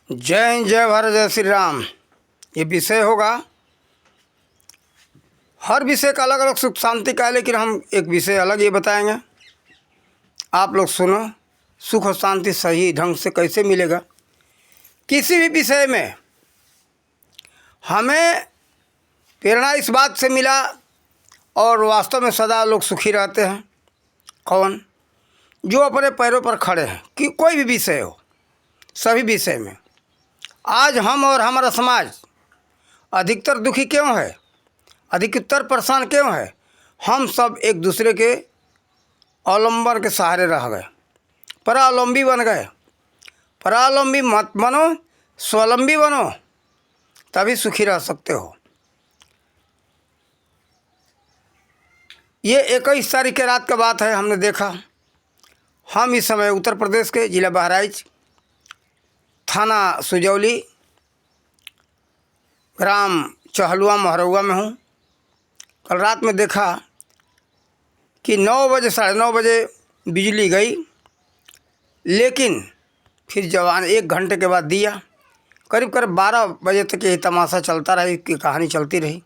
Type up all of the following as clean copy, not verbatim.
जय हिंद, जय भारत, जय श्री राम। ये विषय होगा, हर विषय का अलग अलग सुख शांति का है, लेकिन हम एक विषय अलग ये बताएंगे। आप लोग सुनो, सुख और शांति सही ढंग से कैसे मिलेगा। किसी भी विषय में हमें प्रेरणा इस बात से मिला और वास्तव में सदा लोग सुखी रहते हैं। कौन? जो अपने पैरों पर खड़े हैं, कि कोई भी विषय हो, सभी विषय में। आज हम और हमारा समाज अधिकतर दुखी क्यों है, अधिकतर परेशान क्यों है? हम सब एक दूसरे के अवलंबन के सहारे रह गए, परावलंबी बन गए। परावलंबी मत बनो, स्वावलंबी बनो, तभी सुखी रह सकते हो। ये 21 तारीख के रात का बात है। हमने देखा, हम इस समय उत्तर प्रदेश के जिला बहराइच, थाना सुजौली, ग्राम चहलुआ महरौआ में हूँ। कल रात में देखा कि 9 बजे, 9:30 बजे बिजली गई, लेकिन फिर जवान 1 घंटे के बाद दिया। करीब करीब 12 बजे तक यही तमाशा चलता रहा, इसकी कहानी चलती रही।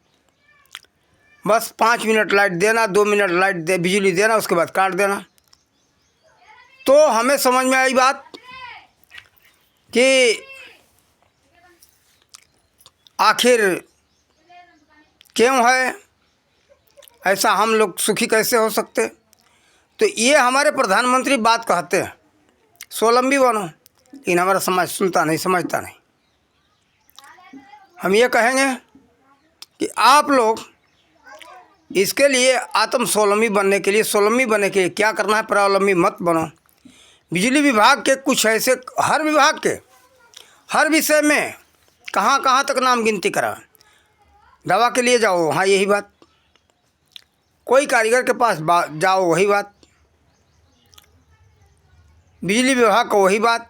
बस 5 मिनट लाइट देना, 2 मिनट लाइट बिजली देना, उसके बाद काट देना। तो हमें समझ में आई बात कि आखिर क्यों है ऐसा, हम लोग सुखी कैसे हो सकते। तो ये हमारे प्रधानमंत्री बात कहते हैं, स्वावलंबी बनो, लेकिन हमारा समाज सुनता नहीं, समझता नहीं। हम ये कहेंगे कि आप लोग इसके लिए आत्म स्वावलंबी बनने के लिए, स्वावलंबी बनने के लिए क्या करना है, परावलंबी मत बनो। बिजली विभाग के कुछ ऐसे, हर विभाग के हर विषय में कहाँ कहाँ तक नाम गिनती करा। दवा के लिए जाओ, हाँ यही बात। कोई कारीगर के पास जाओ, वही बात। बिजली विभाग का वही बात।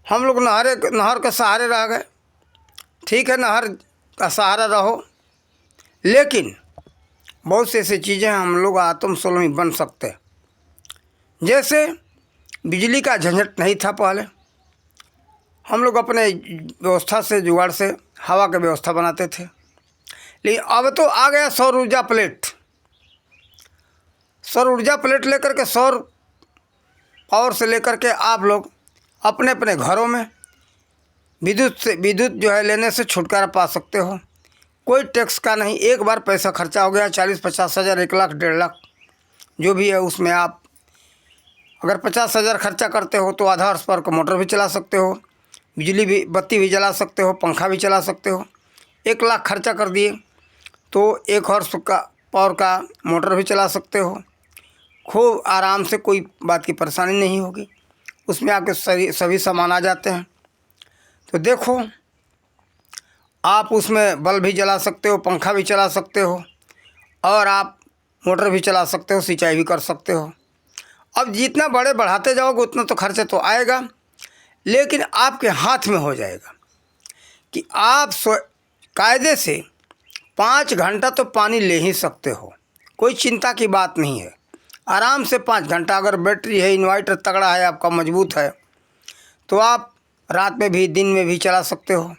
हम लोग नहर के सहारे रह गए। ठीक है, नहर का सहारा रहो, लेकिन बहुत से ऐसी चीज़ें हैं हम लोग आत्म स्वावलंबी बन सकते हैं। जैसे बिजली का झंझट नहीं था पहले, हम लोग अपने व्यवस्था से, जुगाड़ से हवा की व्यवस्था बनाते थे। लेकिन अब तो आ गया सौर ऊर्जा प्लेट। सौर ऊर्जा प्लेट लेकर के, सौर पावर से लेकर के आप लोग अपने अपने घरों में विद्युत जो है लेने से छुटकारा पा सकते हो। कोई टैक्स का नहीं। एक बार पैसा खर्चा हो गया, 40-50 हज़ार, 1 लाख, 1.5 लाख जो भी है, उसमें आप अगर 50 हज़ार खर्चा करते हो तो आधा हॉर्स पावर का मोटर भी चला सकते हो, बिजली भी, बत्ती भी जला सकते हो, पंखा भी चला सकते हो। 1 लाख खर्चा कर दिए तो 1 हॉर्स पावर का मोटर भी चला सकते हो। खूब आराम से, कोई बात की परेशानी नहीं होगी। उसमें आपके सभी सामान आ जाते हैं। तो देखो, आप उसमें बल्ब भी जला सकते हो, पंखा भी चला सकते हो, और आप मोटर भी चला सकते हो, सिंचाई भी कर सकते हो। अब जितना बढ़ाते जाओगे उतना तो खर्चा तो आएगा, लेकिन आपके हाथ में हो जाएगा कि आप कायदे से 5 घंटा तो पानी ले ही सकते हो। कोई चिंता की बात नहीं है। आराम से 5 घंटा, अगर बैटरी है, इन्वर्टर तगड़ा है, आपका मजबूत है, तो आप रात में भी, दिन में भी चला सकते हो।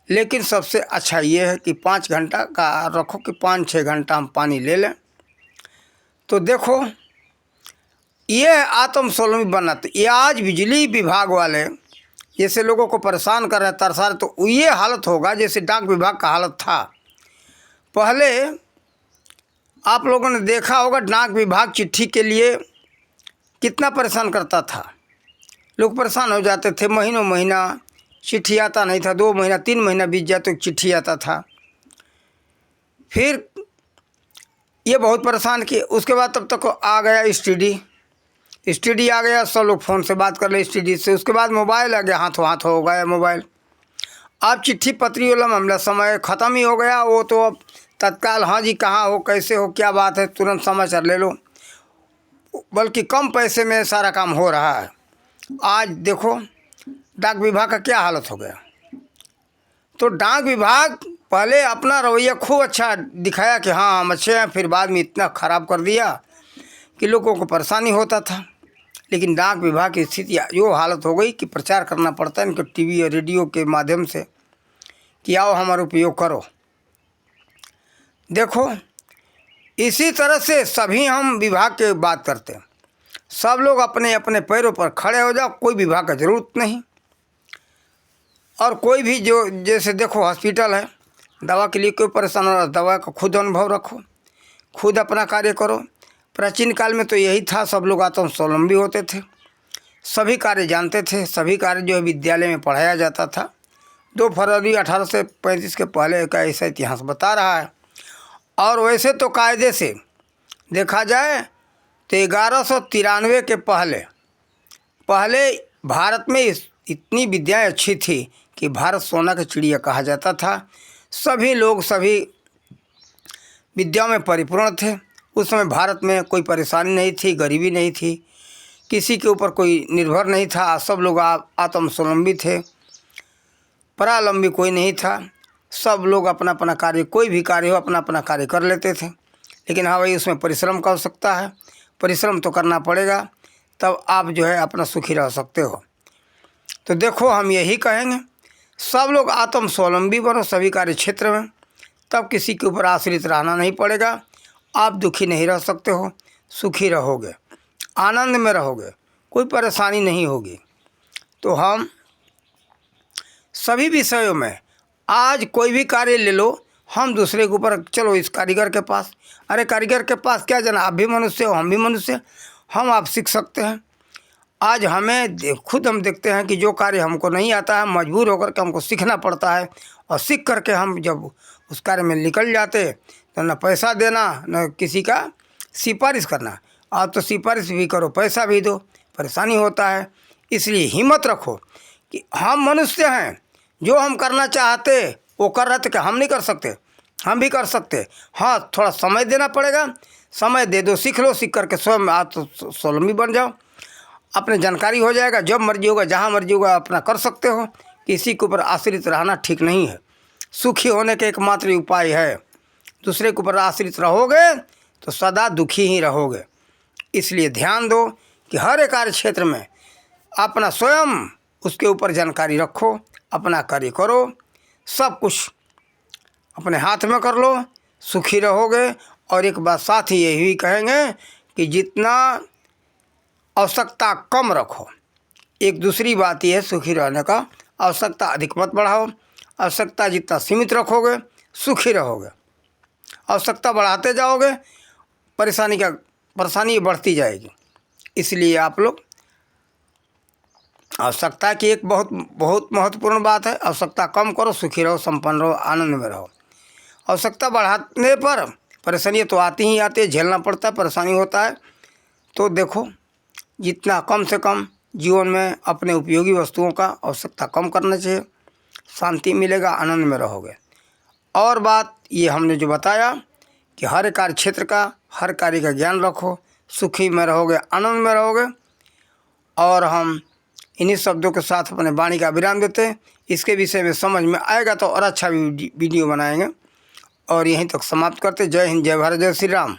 लेकिन सबसे अच्छा ये है कि 5 घंटा का रखो कि 5-6 घंटा हम पानी ले लें। तो देखो, ये आत्म स्वावलंबी बनना। तो ये आज बिजली विभाग वाले जैसे लोगों को परेशान कर रहे हैं, तरसा रहे, तो ये हालत होगा जैसे डाक विभाग का हालत था पहले। आप लोगों ने देखा होगा, डाक विभाग चिट्ठी के लिए कितना परेशान करता था। लोग परेशान हो जाते थे, महीनों महीना चिट्ठी आता नहीं था, 2 महीना 3 महीना बीत जाए तो चिट्ठी आता था। फिर ये बहुत परेशान किए। उसके बाद तब तक आ गया एसटीडी आ गया, सब लोग फ़ोन से बात कर ले एसटीडी से। उसके बाद मोबाइल आ गया, हाथों हाथ हो गया मोबाइल। अब चिट्ठी पत्री वाला मामला समय ख़त्म ही हो गया। वो तो अब तत्काल, हाँ जी कहाँ हो, कैसे हो, क्या बात है, तुरंत समाचार ले लो। बल्कि कम पैसे में सारा काम हो रहा है। आज देखो डाक विभाग का क्या हालत हो गया। तो डाक विभाग पहले अपना रवैया खूब अच्छा दिखाया कि हाँ हम अच्छे हैं, फिर बाद में इतना ख़राब कर दिया कि लोगों को परेशानी होता था। लेकिन डाक विभाग की स्थिति यो हालत हो गई कि प्रचार करना पड़ता है इनको टीवी और रेडियो के माध्यम से कि आओ हमारा उपयोग करो। देखो, इसी तरह से सभी हम विभाग के बात करते हैं। सब लोग अपने अपने पैरों पर खड़े हो जाओ, कोई विभाग का ज़रूरत नहीं। और कोई भी जो जैसे देखो हॉस्पिटल है, दवा के लिए कोई परेशान हो रहा, दवा का खुद अनुभव रखो, खुद अपना कार्य करो। प्राचीन काल में तो यही था, सब लोग आत्मस्वावलंबी होते थे, सभी कार्य जानते थे, सभी कार्य जो है विद्यालय में पढ़ाया जाता था। 2 फरवरी 1835 के पहले का ऐसा इतिहास बता रहा है। और वैसे तो कायदे से देखा जाए तो 1193 के पहले भारत में इतनी विद्याएं अच्छी थी कि भारत सोना का चिड़िया कहा जाता था। सभी लोग सभी विद्याओं में परिपूर्ण थे। उस समय भारत में कोई परेशानी नहीं थी, गरीबी नहीं थी, किसी के ऊपर कोई निर्भर नहीं था, सब लोग आत्मस्वावलंबी थे, परावलंबी कोई नहीं था। सब लोग अपना अपना कार्य, कोई भी कार्य हो अपना अपना कार्य कर लेते थे। लेकिन हाँ भाई, उसमें परिश्रम का आवश्यकता है, परिश्रम तो करना पड़ेगा, तब आप जो है अपना सुखी रह सकते हो। तो देखो, हम यही कहेंगे सब लोग आत्मस्वावलंबी बनो सभी कार्य क्षेत्र में, तब किसी के ऊपर आश्रित रहना नहीं पड़ेगा। आप दुखी नहीं रह सकते हो, सुखी रहोगे, आनंद में रहोगे, कोई परेशानी नहीं होगी। तो हम सभी विषयों में आज कोई भी कार्य ले लो, हम दूसरे के ऊपर, चलो इस कारीगर के पास, अरे कारीगर के पास क्या जाना, आप भी मनुष्य हो, हम भी मनुष्य, हम आप सीख सकते हैं। आज हमें खुद हम देखते हैं कि जो कार्य हमको नहीं आता है, मजबूर होकर के हमको सीखना पड़ता है। और सीख करके हम जब उस कार्य में निकल जाते तो न पैसा देना, न किसी का सिफारिश करना। आप तो सिफारिश भी करो, पैसा भी दो, परेशानी होता है। इसलिए हिम्मत रखो कि हम मनुष्य हैं, जो हम करना चाहते वो कर रहे थे, कि हम नहीं कर सकते, हम भी कर सकते। हाँ, थोड़ा समय देना पड़ेगा, समय दे दो, सीख लो, सीख करके स्वयं आत्मस्वावलंबी बन जाओ, अपने जानकारी हो जाएगा, जब मर्जी होगा जहाँ मर्जी होगा अपना कर सकते हो। किसी के ऊपर आश्रित रहना ठीक नहीं है। सुखी होने के एकमात्र उपाय है, दूसरे के ऊपर आश्रित रहोगे तो सदा दुखी ही रहोगे। इसलिए ध्यान दो कि हर एक कार्य क्षेत्र में अपना स्वयं उसके ऊपर जानकारी रखो, अपना कार्य करो, सब कुछ अपने हाथ में कर लो, सुखी रहोगे। और एक बात साथ ही यही कहेंगे कि जितना आवश्यकता कम रखो। एक दूसरी बात यह है सुखी रहने का, आवश्यकता अधिक मत बढ़ाओ। आवश्यकता जितना सीमित रखोगे सुखी रहोगे, आवश्यकता बढ़ाते जाओगे परेशानी बढ़ती जाएगी। इसलिए आप लोग आवश्यकता की एक बहुत महत्वपूर्ण बात है, आवश्यकता कम करो, सुखी रहो, संपन्न रहो, आनंद में रहो। आवश्यकता बढ़ाने पर परेशानी तो आती ही आती है, झेलना पड़ता है, परेशानी होता है। तो देखो, जितना कम से कम जीवन में अपने उपयोगी वस्तुओं का आवश्यकता कम करना चाहिए, शांति मिलेगा, आनंद में रहोगे। और बात ये हमने जो बताया कि हर कार्य क्षेत्र का, हर कार्य का ज्ञान रखो, सुखी में रहोगे, आनंद में रहोगे। और हम इन्हीं शब्दों के साथ अपने वाणी का विराम देते हैं। इसके विषय में समझ में आएगा तो और अच्छा वीडियो बनाएंगे। और यहीं तक समाप्त करते। जय हिंद, जय भारत, जय श्री राम।